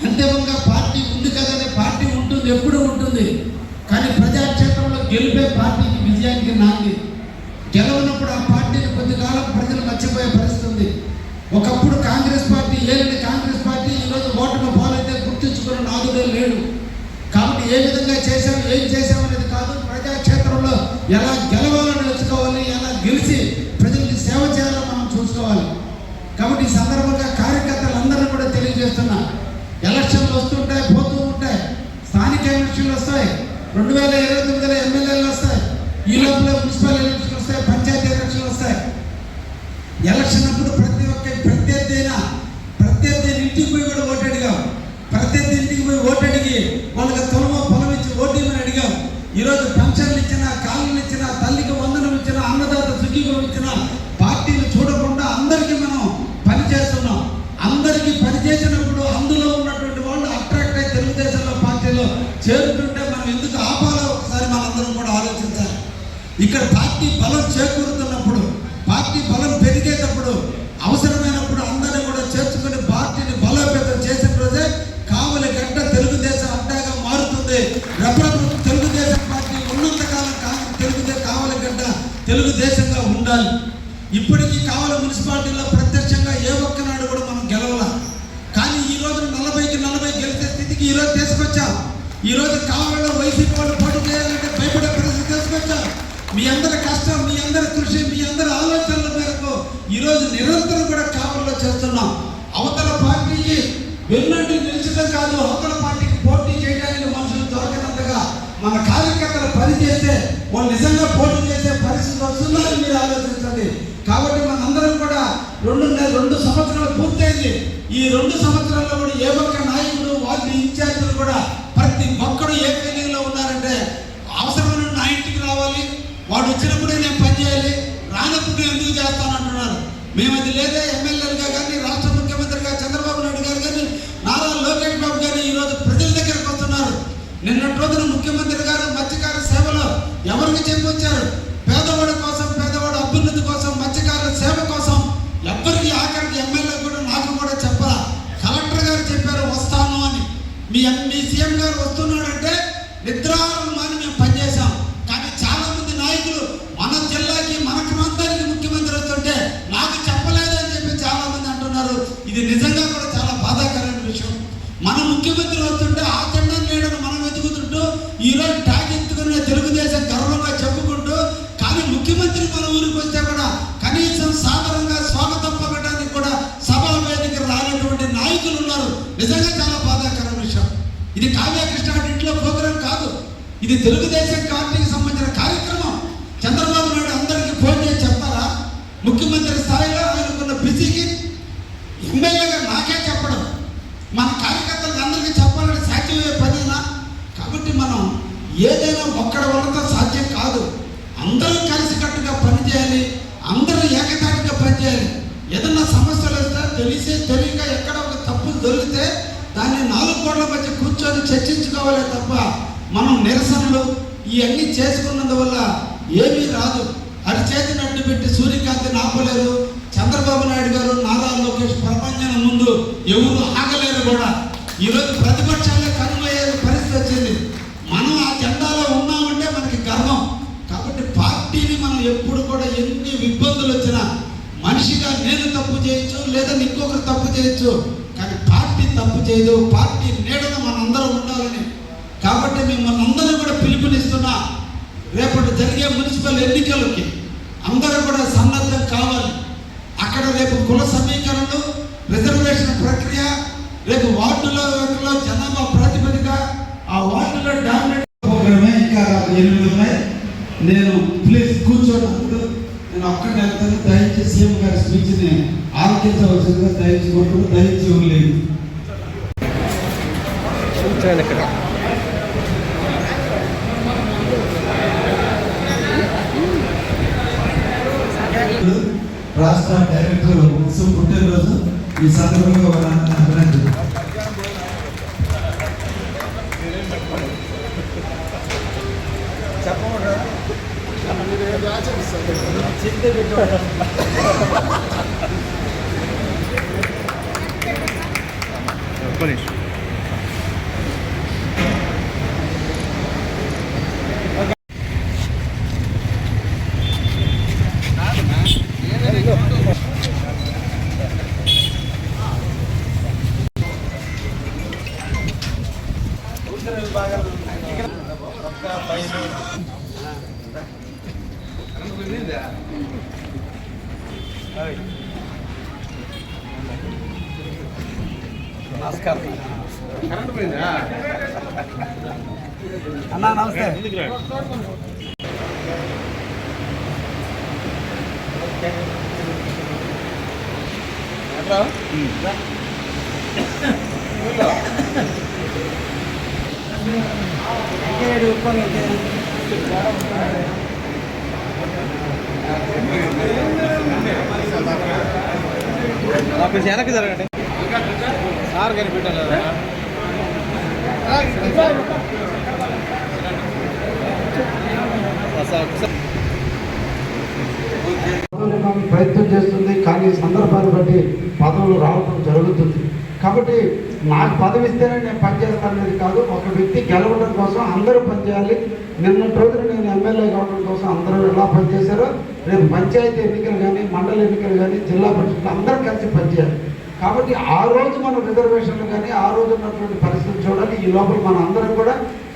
అంతేవిధంగా పార్టీ ఉంది కదనే పార్టీ ఉంటుంది, ఎప్పుడూ ఉంటుంది. కానీ ప్రజాక్షేత్రంలో గెలిపే పార్టీకి విజయానికి నాంది. గెలవనప్పుడు ఆ పార్టీని కొద్దికాలం ప్రజలు మర్చిపోయే పరిస్థితి ఉంది. ఒకప్పుడు కాంగ్రెస్ పార్టీ ఏలిన కాంగ్రెస్ పార్టీ ఈరోజు ఓటమి పాలైతే గుర్తించుకున్న నాదుడే లేడు. కాబట్టి ఏ విధంగా చేశాం, ఏం చేశామనేది కాదు, ప్రజాక్షేత్రంలో ఎలా గెలవాలని నేర్చుకోవాలి, ఎలా గెలిచి ప్రజలకి సేవ చేయాలో మనం చూసుకోవాలి. కాబట్టి ఈ సందర్భంగా కార్యకర్తలందరూ కూడా తెలియజేస్తున్నా, ఎలక్షన్లు వస్తుంటాయి, పోతూ ఉంటాయి. స్థానిక ఎలక్షన్లు వస్తాయి, 2029లో ఎమ్మెల్యేలు వస్తాయి, ఈ లోపల మున్సిపల్ ఎలక్షన్లు వస్తాయి, పంచాయతీ ఎలక్షన్లు వస్తాయి. ఎలక్షన్ అప్పుడు ప్రత్యర్థి ఇంటికి పోయి కూడా ఓటు అడిగాం. ప్రత్యర్థి ఇంటికి పోయి ఓటు అడిగి వాళ్ళకి తొలమో పొలం ఇచ్చి ఓటేమని అడిగాం. ఈరోజు పెన్షన్లు ఇచ్చినా, కాళ్ళలు ఇచ్చినా, తల్లికి వందనం ఇచ్చినా, అన్నదాత సుఖీభం ఇచ్చినా పార్టీలు చూడకుండా అందరికీ మనం పని చేస్తున్నాం. అందరికీ పని చేసినప్పుడు అందులో ఉన్నటువంటి వాళ్ళు అట్రాక్ట్ అయ్యి తెలుగుదేశంలో పార్టీలో చేరుతుంటే మనం ఎందుకు ఆపాలో ఒకసారి మనందరం కూడా ఆలోచించాలి. ఇక్కడ పార్టీ పార్టీ బలం చేకూరుతున్నప్పుడు, పార్టీ బలం పెరిగేటప్పుడు, అవసరమైనప్పుడు అందరినీ కూడా చేర్చుకుని పార్టీని బలోపేతం చేసిన రోజే కావలి గడ్డ తెలుగుదేశం అడ్డాగా మారుతుంది. రెప్పటి తెలుగుదేశం పార్టీ ఉన్నంతకాలం కావలి గడ్డ తెలుగుదేశంగా ఉండాలి. ఇప్పటికీ కావలి మున్సిపాలిటీలో ప్రత్యక్షంగా ఏ ఒక్కనాడు కూడా మనం గెలవాల. కానీ ఈ రోజు 40కి 40 గెలిచే స్థితికి ఈరోజు తీసుకొచ్చాం. ఈరోజు కావలిలో వైసీపీ వాళ్ళు పోటీ చేయాలంటే భయపడే పరిస్థితి తీసుకొచ్చాం. మీ అందరి కష్టం, మీ అందరి కృషి, మీ అందరి ఆలోచనల మేరకు ఈరోజు నిరంతరం కూడా కావలిలో చేస్తున్నాం. అవతల పార్టీకి వెన్నంటి నిలిచడం కాదు, అవతల పార్టీకి పోటీ చేయడానికి మనుషులు దొరకనంతగా మన కార్యకర్తలు పనిచేస్తే వాళ్ళు నిజంగా పోటీ చేసే పరిస్థితి వస్తుందని మీరు ఆలోచించండి. కాబట్టి మనందరం కూడా 2 సంవత్సరాలు పూర్తయింది. ఈ 2 సంవత్సరాల్లో కూడా ఏ ఒక్క నాయకుడు, వార్డు ఇన్ఛార్జీలు కూడా ప్రతి ఒక్కడు ఏ ఫీలింగ్లో ఉన్నారంటే అవసరమైన నా ఇంటికి రావాలి, వాడు వచ్చినప్పుడే నేను పనిచేయాలి, రానప్పుడు నేను ఎందుకు చేస్తానంటున్నారు. మేము అది లేదా ఎమ్మెల్యేలుగా కానీ, రాష్ట్ర ముఖ్యమంత్రిగా చంద్రబాబు నాయుడు గారు కానీ, నారా లోకేష్ బాబు గారు ఈరోజు ప్రజల దగ్గరకు వస్తున్నారు. నిన్నటి రోజున ముఖ్యమంత్రి గారు మత్స్యకార సేవలో ఎవరికి చెప్పొచ్చారు? పేదవాడి కోసం, పేదవాడి అభ్యున్నతి కోసం, మత్స్యకారుల సేవ కోసం ఎవరికి ఆఖరికి ఎమ్మెల్యే కూడా నాకు కూడా చెప్పాలా. కలెక్టర్ గారు చెప్పారు వస్తాను అని. మీ సీఎం గారు వస్తున్నాడంటే నిద్రాహారం మాని మేము పనిచేశాం. కానీ చాలా మంది నాయకులు మన జిల్లాకి, మన ప్రాంతానికి ముఖ్యమంత్రి వస్తుంటే నాకు చెప్పలేదు అని చెప్పి చాలా మంది అంటున్నారు. ఇది నిజంగా కూడా చాలా బాధాకరమైన విషయం. మన ముఖ్యమంత్రి వస్తుంటే ఆ జెండా నీడను మనం వెతుకుతుంటూ ఈరోజు ట్యాగ్ ఎత్తుకునే తెలుగుదేశం గర్వంగా చెప్పుకుంటూ, కానీ ముఖ్యమంత్రి మన ఊరికి వస్తే కూడా కనీసం సాధారణంగా స్వాగతం పలకడానికి కూడా సభా వేదిక రానటువంటి నాయకులు ఉన్నారు. నిజంగా చాలా బాధాకరమైన విషయం. ఇది కావ్యకృష్ణ ఇంట్లో ప్రోగ్రాం కాదు, ఇది తెలుగుదేశం పార్టీకి సంబంధించిన కార్యక్రమం. చంద్రబాబు నాయుడు అందరికీ ఫోన్ చేసి చెప్తారా? ముఖ్యమంత్రి స్థాయిలో ఆయనకున్న బిజీకి ఎమ్మెల్యేగా నాకే చెప్పడం, మన కార్యకర్తలకు అందరికీ చెప్పాలని సాధ్యమయ్యే పనినా? కాబట్టి మనం ఏదైనా ఒక్కడి వల్లతో సాధ్యం కాదు. అందరూ కలిసికట్టుగా పనిచేయాలి, అందరూ ఏకతాటిగా పనిచేయాలి. ఏదన్నా సమస్యలు వస్తే తెలియక ఎక్కడ ఒక తప్పు దొరికితే దాన్ని 4 కోట్ల మధ్య కూర్చొని చర్చించుకోవాలే తప్ప మనం నిరసనలు ఇవన్నీ చేసుకున్నందువల్ల ఏమీ రాదు. అది చేతిని అడ్డు పెట్టి సూర్యకాంతిని ఆపలేరు. చంద్రబాబు నాయుడు గారు, నారా లోకేష్ ప్రపంచం ముందు ఎవరు ఆగలేరు కూడా. ఈరోజు ప్రతిపక్షాలే కనుమయ్యే పరిస్థితి వచ్చింది. మనం ఆ జెండాలో ఉన్నామంటే మనకి గర్వం. కాబట్టి పార్టీని మనం ఎప్పుడు కూడా ఎన్ని ఇబ్బందులు వచ్చినా, మనిషిగా నేను తప్పు చేయొచ్చు, లేదా ఇంకొకరు తప్పు చేయొచ్చు, కానీ పార్టీ తప్పు చేయదు. పార్టీ నీడను మనందరం ఉండాలని. కాబట్టి మిమ్మల్ని అందరూ కూడా పిలుపునిస్తున్నా, రేపటి జరిగే మున్సిపల్ ఎన్నికలకి అందరూ కూడా సన్నద్ధం కావాలి. అక్కడ రేపు కుల సమీకరణలు, రిజర్వేషన్ ప్రక్రియ, రేపు వార్డులో జనాభా ప్రాతిపదిక, ఆ వార్డులో డామినేట్ ప్రోగ్రామే ఇంకా 8 ఉన్నాయి. నేను ప్లీజ్ కూర్చోండి, నేను ఒక్కడిని వెళ్తాను. దయచేసి సీఎం గారి స్పీచ్ని ఆలోచించవలసిందిగా దయచేసి ఇవ్వలేదు. రాష్ట్ర డైరెక్టర్ పుట్టినరోజు ఈ సందర్భంగా అభినందన. నమస్కారం అన్నా, నమస్తే. కొంచెం వెనక్కి జరగండి సార్ గారి పెట్టాలి. చేసుకోవడానికి ప్రయత్నం చేస్తుంది, కానీ సందర్భాన్ని బట్టి పదవులు రావడం జరుగుతుంది. కాబట్టి నాకు పదవి ఇస్తేనే నేను పనిచేస్తాననేది కాదు, ఒక వ్యక్తి గెలవడం కోసం అందరూ పనిచేయాలి. నిన్నటి రోజున నేను ఎమ్మెల్యే కావడం కోసం అందరూ ఎలా పనిచేశారో రేపు పంచాయతీ ఎన్నికలు కానీ, మండల ఎన్నికలు కానీ, జిల్లా పరిషత్లు అందరూ కలిసి పనిచేయాలి. కాబట్టి ఆ రోజు మనం రిజర్వేషన్లు కానీ ఆ రోజు ఉన్నటువంటి పరిస్థితులు చూడాలి. ఈ లోపల మన అందరం కూడా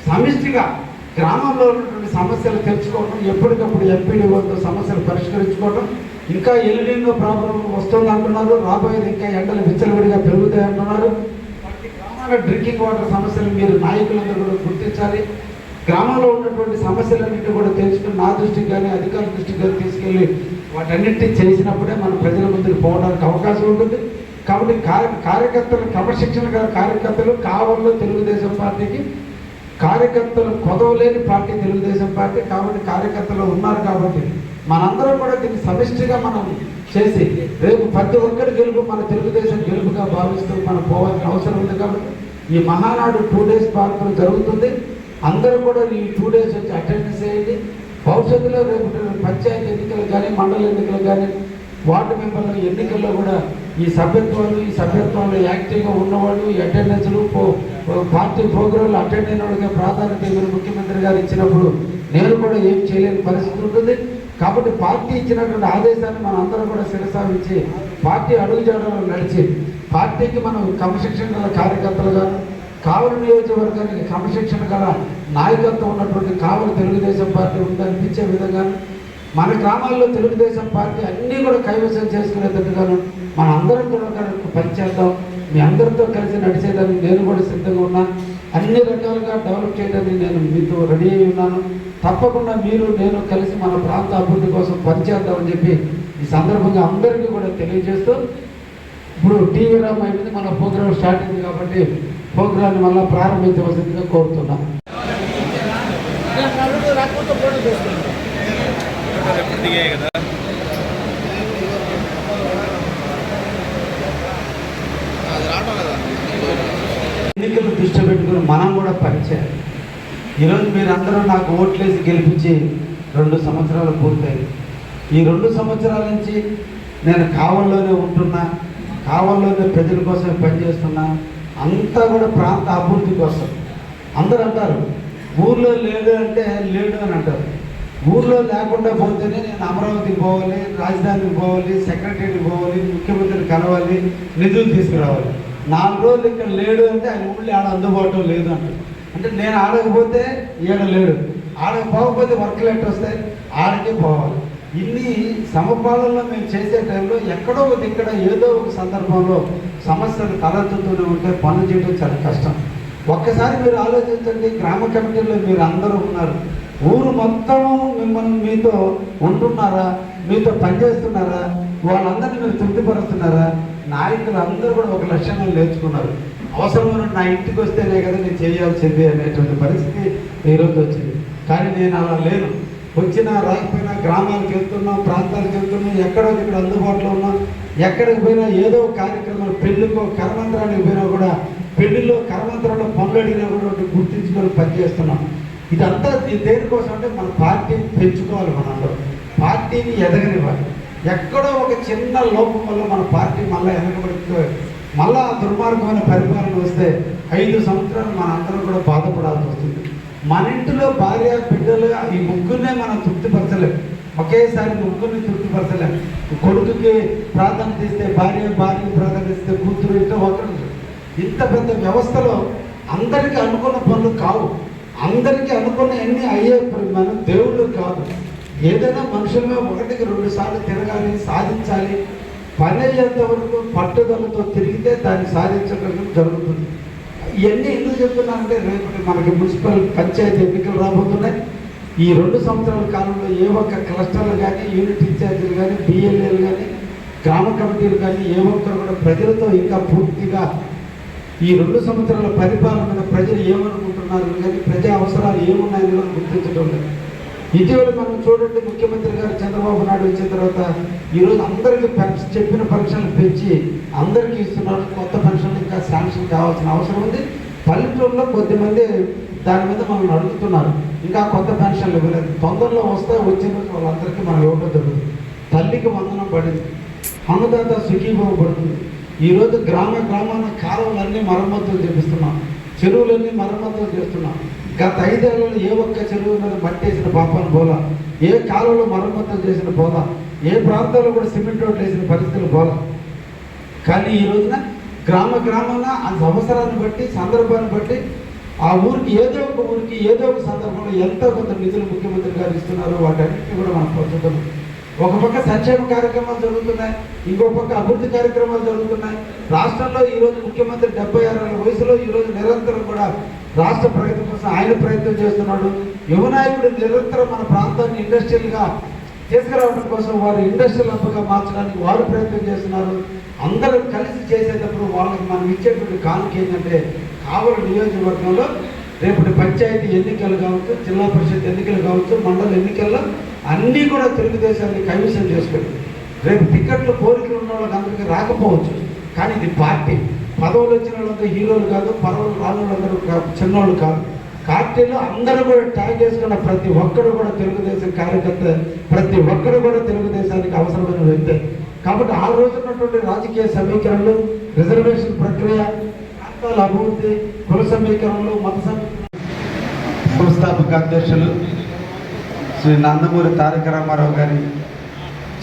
సమిష్టిగా గ్రామంలో ఉన్నటువంటి సమస్యలు తెలుసుకోవడం, ఎప్పటికప్పుడు ఎంపీడీఓతో సమస్యలు పరిష్కరించుకోవడం. ఇంకా ఎల్లినో ప్రాబ్లం వస్తుంది అంటున్నారు, రాబోయేది ఇంకా ఎండలు విచ్చలవిడిగా పెరుగుతాయి అంటున్నారు. ప్రతి గ్రామాల డ్రింకింగ్ వాటర్ సమస్యలు మీరు నాయకులందరూ కూడా గుర్తించాలి. గ్రామంలో ఉన్నటువంటి సమస్యలన్నింటినీ కూడా తెలుసుకుని నా దృష్టికి కానీ అధికారుల దృష్టికి కానీ తీసుకెళ్ళి వాటన్నింటినీ చేసినప్పుడే మన ప్రజల ముందుకు పోవడానికి అవకాశం ఉంటుంది. కాబట్టి కార్యకర్తలు క్రమశిక్షణ గల కార్యకర్తలు కావల్లో తెలుగుదేశం పార్టీకి కార్యకర్తలు కొదవలేని పార్టీ తెలుగుదేశం పార్టీ. కాబట్టి కార్యకర్తలు ఉన్నారు కాబట్టి మనందరం కూడా దీన్ని సమిష్టిగా మనం చేసి రేపు ప్రతి ఒక్కరి గెలుపు మన తెలుగుదేశం గెలుపుగా భావిస్తూ మనం పోవాల్సిన అవసరం ఉంది. కాబట్టి ఈ మహానాడు 2 days పాటు జరుగుతుంది. అందరూ కూడా ఈ 2 days వచ్చి అటెండెన్స్ చేయండి. భవిష్యత్తులో రేపు పంచాయతీ ఎన్నికలు కానీ, మండల ఎన్నికలు కానీ, వార్డు మెంబర్ల ఎన్నికల్లో కూడా ఈ సభ్యత్వంలో యాక్టివ్గా ఉన్నవాళ్ళు, ఈ అటెండెన్స్లు పార్టీ ప్రోగ్రాంలు అటెండ్ అయిన వాళ్ళకి ప్రాధాన్యత ఇవ్వని ముఖ్యమంత్రి గారు ఇచ్చినప్పుడు నేను కూడా ఏం చేయలేని పరిస్థితి ఉంటుంది. కాబట్టి పార్టీ ఇచ్చినటువంటి ఆదేశాన్ని మనం అందరం కూడా శిరసావించి పార్టీ అడుగుజాడలో నడిచి పార్టీకి మనం క్రమశిక్షణ గల కార్యకర్తలుగా, కావలి నియోజకవర్గానికి క్రమశిక్షణ గల నాయకత్వం ఉన్నటువంటి కావలి తెలుగుదేశం పార్టీ ఉందనిపించే విధంగా మన గ్రామాల్లో తెలుగుదేశం పార్టీ అన్నీ కూడా కైవసం చేసుకునేటట్టుగాను మన అందరం కూడా పనిచేద్దాం. మీ అందరితో కలిసి నడిచేదాన్ని నేను కూడా సిద్ధంగా ఉన్నాను. అన్ని రకాలుగా డెవలప్ చేయడానికి నేను మీతో రెడీ అయి ఉన్నాను. తప్పకుండా మీరు నేను కలిసి మన ప్రాంత అభివృద్ధి కోసం పనిచేద్దామని చెప్పి ఈ సందర్భంగా అందరికీ కూడా తెలియజేస్తూ, ఇప్పుడు టీవీ రామ్ అయిపోయింది, మన ప్రోగ్రామ్ స్టార్ట్ అయింది కాబట్టి ప్రోగ్రాన్ని మళ్ళీ ప్రారంభించవలసిందిగా కోరుతున్నాను. ఎన్నికలు దృష్టి పెట్టుకుని మనం కూడా పనిచేయాలి. ఈరోజు మీరందరూ నాకు ఓట్లేసి గెలిపించి 2 సంవత్సరాలు పూర్తయింది. ఈ 2 సంవత్సరాల నుంచి నేను కావల్లోనే ఉంటున్నా, కావల్లోనే ప్రజల కోసం పనిచేస్తున్నా. అంతా కూడా ప్రాంత అభివృద్ధి కోసం. అందరూ అంటారు ఊర్లో లేడు అంటే లేడు అని అంటారు. ఊర్లో లేకుండా పోతేనే నేను అమరావతికి పోవాలి, రాజధానికి పోవాలి, సెక్రటరీకి పోవాలి, ముఖ్యమంత్రిని కలవాలి, నిధులు తీసుకురావాలి. 4 రోజులు ఇక్కడ లేడు అంటే ఆయన ఊళ్ళో ఆడ అందుబాటులో లేదు అంటారు. అంటే నేను ఆడకపోతే ఈడ లేడు, ఆడకపోతే వర్క్లు ఎట్టు వస్తాయి, ఆడకే పోవాలి. ఇన్ని సమపాలనలో మేము చేసే టైంలో ఎక్కడో ఒక ఇక్కడ ఏదో ఒక సందర్భంలో సమస్యలు తలెత్తుతూనే ఉంటే పనులు చేయడం చాలా కష్టం. ఒక్కసారి మీరు ఆలోచించండి, గ్రామ కమిటీలో మీరు అందరూ ఉన్నారు, ఊరు మొత్తం మిమ్మల్ని మీతో ఉంటున్నారా, మీతో పనిచేస్తున్నారా, వాళ్ళందరినీ మీరు తృప్తిపరుస్తున్నారా? నాయకులు అందరూ కూడా ఒక లక్ష్యంగా నేర్చుకున్నారు. అవసరమైన నా ఇంటికి వస్తేనే కదా నేను చేయాల్సింది అనేటువంటి పరిస్థితి ఈరోజు వచ్చింది. కానీ నేను అలా లేను. వచ్చినా రాకపోయినా గ్రామాలకు వెళ్తున్నాం, ప్రాంతాలకు వెళ్తున్నాం, ఎక్కడో ఇక్కడ అందుబాటులో ఉన్నాం. ఎక్కడికి పోయినా ఏదో కార్యక్రమాలు, పెళ్లికో కర్మంత్రానికి పోయినా కూడా పెళ్లిలో కర్మంత్రంలో పనులు అడిగినా కూడా గుర్తించుకొని పనిచేస్తున్నాం. ఇదంతా దేనికోసం అంటే మన పార్టీని పెంచుకోవాలి, మనందరూ పార్టీని ఎదగనివ్వాలి. ఎక్కడో ఒక చిన్న లోపం వల్ల మన పార్టీ మళ్ళీ వెనకబడితే మళ్ళా దుర్మార్గమైన పరిపాలన వస్తే 5 సంవత్సరాలు మన అందరం కూడా బాధపడాల్సి వస్తుంది. మన ఇంటిలో భార్య బిడ్డలు ఈ ముగ్గురినే మనం తృప్తిపరచలేం. ఒకేసారి ముగ్గురిని తృప్తిపరచలేం. కొడుకుకి ప్రాధాన్యత ఇస్తే భార్యకి ప్రాధాన్యత ఇస్తే కూతురు ఇస్తే ఒకరు. ఇంత పెద్ద వ్యవస్థలో అందరికీ అనుకున్న పనులు కావు. అందరికీ అనుకున్న అన్నీ అయ్యే మనం దేవుళ్ళు కాదు. ఏదైనా మనుషులమే 1కి 2 సార్లు తిరగాలి, సాధించాలి. పని అయ్యేంత వరకు పట్టుదలతో తిరిగితే దాన్ని సాధించడం జరుగుతుంది. ఇవన్నీ ఎందుకు చెప్తున్నానంటే రేపు మనకి మున్సిపల్ పంచాయతీ ఎన్నికలు రాబోతున్నాయి. ఈ 2 సంవత్సరాల కాలంలో ఏ ఒక్క క్లస్టర్లు కానీ, యూనిట్ ఇన్ఛార్జీలు కానీ, బిఎల్ఏలు కానీ, గ్రామ కమిటీలు కానీ ఏ ఒక్కరు కూడా ప్రజలతో ఇంకా పూర్తిగా ఈ 2 సంవత్సరాల పరిపాలన మీద ప్రజలు ఏమనుకుంటున్నారు కానీ ప్రజా అవసరాలు ఏమున్నాయని కూడా గుర్తించడం లేదు. ఇటీవల మనం చూడండి, ముఖ్యమంత్రి గారు చంద్రబాబు నాయుడు వచ్చిన తర్వాత ఈరోజు అందరికీ చెప్పిన పెన్షన్లు పెంచి అందరికీ ఇస్తున్నారు. కొత్త పెన్షన్లు ఇంకా శాంక్షన్ కావాల్సిన అవసరం ఉంది. పల్లెటూరులో కొద్దిమంది దాని మీద మనం అడుగుతున్నారు, ఇంకా కొత్త పెన్షన్లు ఇవ్వలేదు. తొందరలో వస్తే వచ్చే రోజు వాళ్ళందరికీ మనం ఇవ్వడం జరుగుతుంది. తల్లికి వందనం పడింది, అన్నదాత సుఖీభావం పడుతుంది. ఈరోజు గ్రామాన కాలువలన్నీ మరమ్మతులు చేపిస్తున్నాం, చెరువులన్నీ మరమ్మతులు చేస్తున్నాం. గత 5 ఏళ్లలో ఏ ఒక్క చెరువు మీద మట్టేసిన పాపాన్ని పోలా, ఏ కాలువలో మరమ్మతులు చేసిన పోలా, ఏ ప్రాంతాల్లో కూడా సిమెంట్ రోడ్లు వేసిన పరిస్థితులు పోలా. కానీ ఈ రోజున గ్రామాన ఆ అవసరాన్ని బట్టి, సందర్భాన్ని బట్టి ఆ ఊరికి ఏదో ఒక సందర్భంలో ఎంతో కొంత నిధులు ముఖ్యమంత్రి గారు ఇస్తున్నారు. వాటన్నిటిని కూడా మనం పొందుతాం. ఒక పక్క సంక్షేమ కార్యక్రమాలు జరుగుతున్నాయి, ఇంకో పక్క అభివృద్ధి కార్యక్రమాలు జరుగుతున్నాయి. రాష్ట్రంలో ఈరోజు ముఖ్యమంత్రి 76 ఏళ్ల వయసులో ఈరోజు నిరంతరం కూడా రాష్ట్ర ప్రగతి కోసం ఆయన ప్రయత్నం చేస్తున్నాడు. యువ నాయకుడు నిరంతరం మన ప్రాంతాన్ని ఇండస్ట్రియల్గా తీసుకురావడం కోసం, వారు ఇండస్ట్రియల్ హబ్గా మార్చడానికి వారు ప్రయత్నం చేస్తున్నారు. అందరూ కలిసి చేసేటప్పుడు వాళ్ళకి మనం ఇచ్చేటువంటి కానుక ఏంటంటే, కావలి నియోజకవర్గంలో రేపటి పంచాయతీ ఎన్నికలు కావచ్చు, జిల్లా పరిషత్ ఎన్నికలు కావచ్చు, మండల ఎన్నికల్లో అన్నీ కూడా తెలుగుదేశాన్ని కైవసం చేసుకుంది. రేపు టికెట్లు కోరికలు ఉన్న వాళ్ళకి అందరికీ రాకపోవచ్చు, కానీ ఇది పార్టీ. పదవులు వచ్చిన వాళ్ళంతా హీరోలు కాదు, పదవులు రాని వాళ్ళందరూ చిన్నోళ్ళు కాదు. పార్టీలో అందరూ కూడా ట్యాగ్ చేసుకున్న ప్రతి ఒక్కరు కూడా తెలుగుదేశం కార్యకర్త, ప్రతి ఒక్కరు కూడా తెలుగుదేశానికి అవసరమైన వ్యక్తి. కాబట్టి ఆ రోజు ఉన్నటువంటి రాజకీయ సమీకరణలు, రిజర్వేషన్ ప్రక్రియ, ప్రాంతాల అభివృద్ధి, కుల సమీకరణలు, మత సంస్థాపక అధ్యక్షులు శ్రీ నందమూరి తారక రామారావు గారి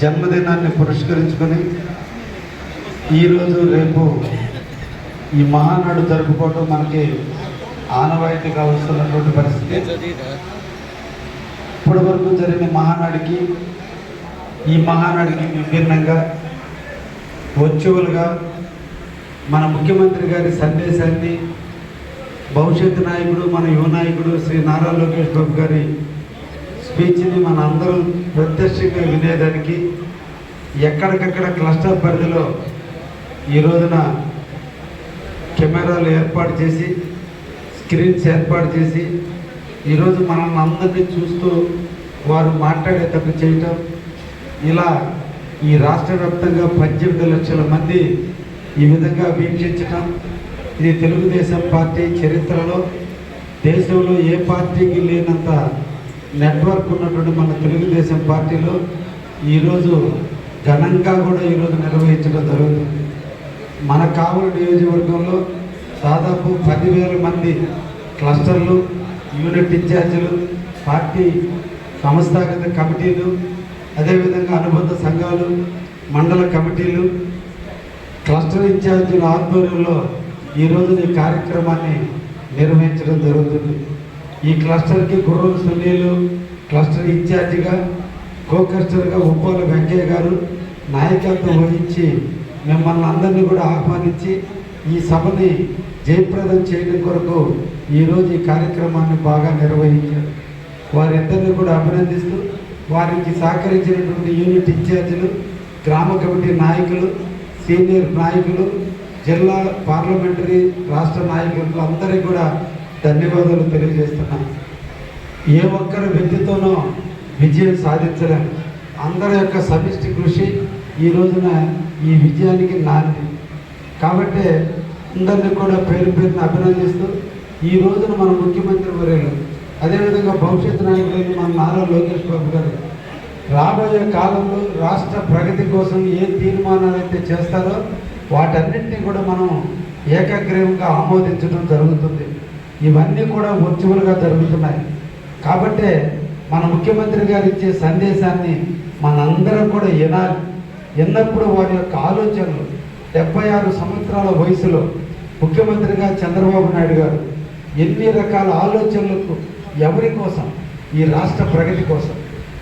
జన్మదినాన్ని పురస్కరించుకొని ఈరోజు రేపు ఈ మహానాడు జరుపుకోవటం మనకి ఆనవాయితీగా వస్తున్నటువంటి పరిస్థితి. ఇప్పటి వరకు జరిగిన ఈ మహానాడికి విభిన్నంగా వర్చువల్గా మన ముఖ్యమంత్రి గారి సందేశాన్ని, భవిష్యత్తు నాయకుడు, మన యువ నాయకుడు శ్రీ నారా లోకేష్ బాబు గారి స్పీచ్ని మన అందరం ప్రత్యక్షంగా వినేదానికి ఎక్కడికక్కడ క్లస్టర్ పరిధిలో ఈ రోజున కెమెరాలు ఏర్పాటు చేసి, స్క్రీన్స్ ఏర్పాటు చేసి ఈరోజు మనల్ని అందరినీ చూస్తూ వారు మాట్లాడేటట్టు చేయటం, ఇలా ఈ రాష్ట్ర వ్యాప్తంగా 18 లక్షల మంది ఈ విధంగా వీక్షించటం, ఇది తెలుగుదేశం పార్టీ చరిత్రలో దేశంలో ఏ పార్టీకి లేనంత నెట్వర్క్ ఉన్నటువంటి మన తెలుగుదేశం పార్టీలో ఈరోజు ఘనంగా కూడా ఈరోజు నిర్వహించడం జరుగుతుంది. మన కావలి నియోజకవర్గంలో దాదాపు 10,000 మంది క్లస్టర్లు, యూనిట్ ఇన్ఛార్జీలు, పార్టీ సంస్థాగత కమిటీలు, అదేవిధంగా అనుబంధ సంఘాలు, మండల కమిటీలు, క్లస్టర్ ఇన్ఛార్జీల ఆధ్వర్యంలో ఈరోజు ఈ కార్యక్రమాన్ని నిర్వహించడం జరుగుతుంది. ఈ క్లస్టర్కి గుర్రం సునీలు క్లస్టర్ ఇన్ఛార్జిగా, కో క్లస్టర్గా ఉప్పాల వెంకయ్య గారు నాయకత్వం వహించి మిమ్మల్ని అందరినీ కూడా ఆహ్వానించి ఈ సభని జయప్రదం చేయడం కొరకు ఈరోజు ఈ కార్యక్రమాన్ని బాగా నిర్వహించారు. వారిద్దరిని కూడా అభినందిస్తూ, వారికి సహకరించినటువంటి యూనిట్ ఇన్ఛార్జీలు, గ్రామ కమిటీ నాయకులు, సీనియర్ నాయకులు, జిల్లా పార్లమెంటరీ రాష్ట్ర నాయకులకు అందరికీ కూడా ధన్యవాదాలు తెలియజేస్తున్నాం. ఏ ఒక్కరి వ్యక్తితోనో విజయం సాధించలేం. అందరి యొక్క సమిష్టి కృషి ఈ రోజున ఈ విజయానికి నాంది. కాబట్టి అందరినీ కూడా పేరున అభినందిస్తూ, ఈ రోజున మన ముఖ్యమంత్రి వర్యులు, అదేవిధంగా భవిష్యత్తు నాయకులు మన నారా లోకేష్ బాబు గారు రాబోయే కాలంలో రాష్ట్ర ప్రగతి కోసం ఏ తీర్మానాలు అయితే చేస్తారో వాటన్నింటినీ కూడా మనం ఏకగ్రీవంగా ఆమోదించడం జరుగుతుంది. ఇవన్నీ కూడా వర్చువల్గా జరుగుతున్నాయి. కాబట్టి మన ముఖ్యమంత్రి గారు ఇచ్చే సందేశాన్ని మనందరం కూడా వినాలి. విన్నప్పుడు వారి యొక్క ఆలోచనలు, 76 సంవత్సరాల వయసులో ముఖ్యమంత్రిగా చంద్రబాబు నాయుడు గారు ఎన్ని రకాల ఆలోచనలకు, ఎవరి కోసం, ఈ రాష్ట్ర ప్రగతి కోసం,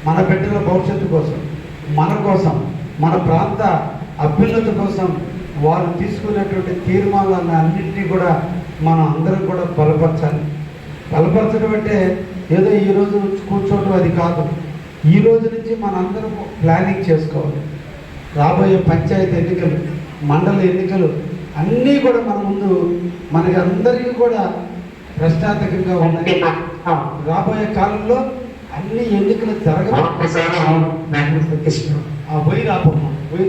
మన బిడ్డల భవిష్యత్తు కోసం, మన ప్రాంత అభ్యున్నతి కోసం వారు తీసుకునేటువంటి తీర్మానాలను అన్నింటినీ కూడా మనం అందరం కూడా బలపరచడం అంటే ఏదో ఈరోజు కూర్చోవడం అది కాదు. ఈ రోజు నుంచి మనందరం ప్లానింగ్ చేసుకోవాలి. రాబోయే పంచాయతీ ఎన్నికలు, మండల ఎన్నికలు అన్నీ కూడా మన ముందు మనకి అందరికీ కూడా ప్రశ్నార్థకంగా ఉన్నాయి. రాబోయే కాలంలో అన్ని ఎన్నికలు జరగదు. పోయి రాబోమ్మా, పోయి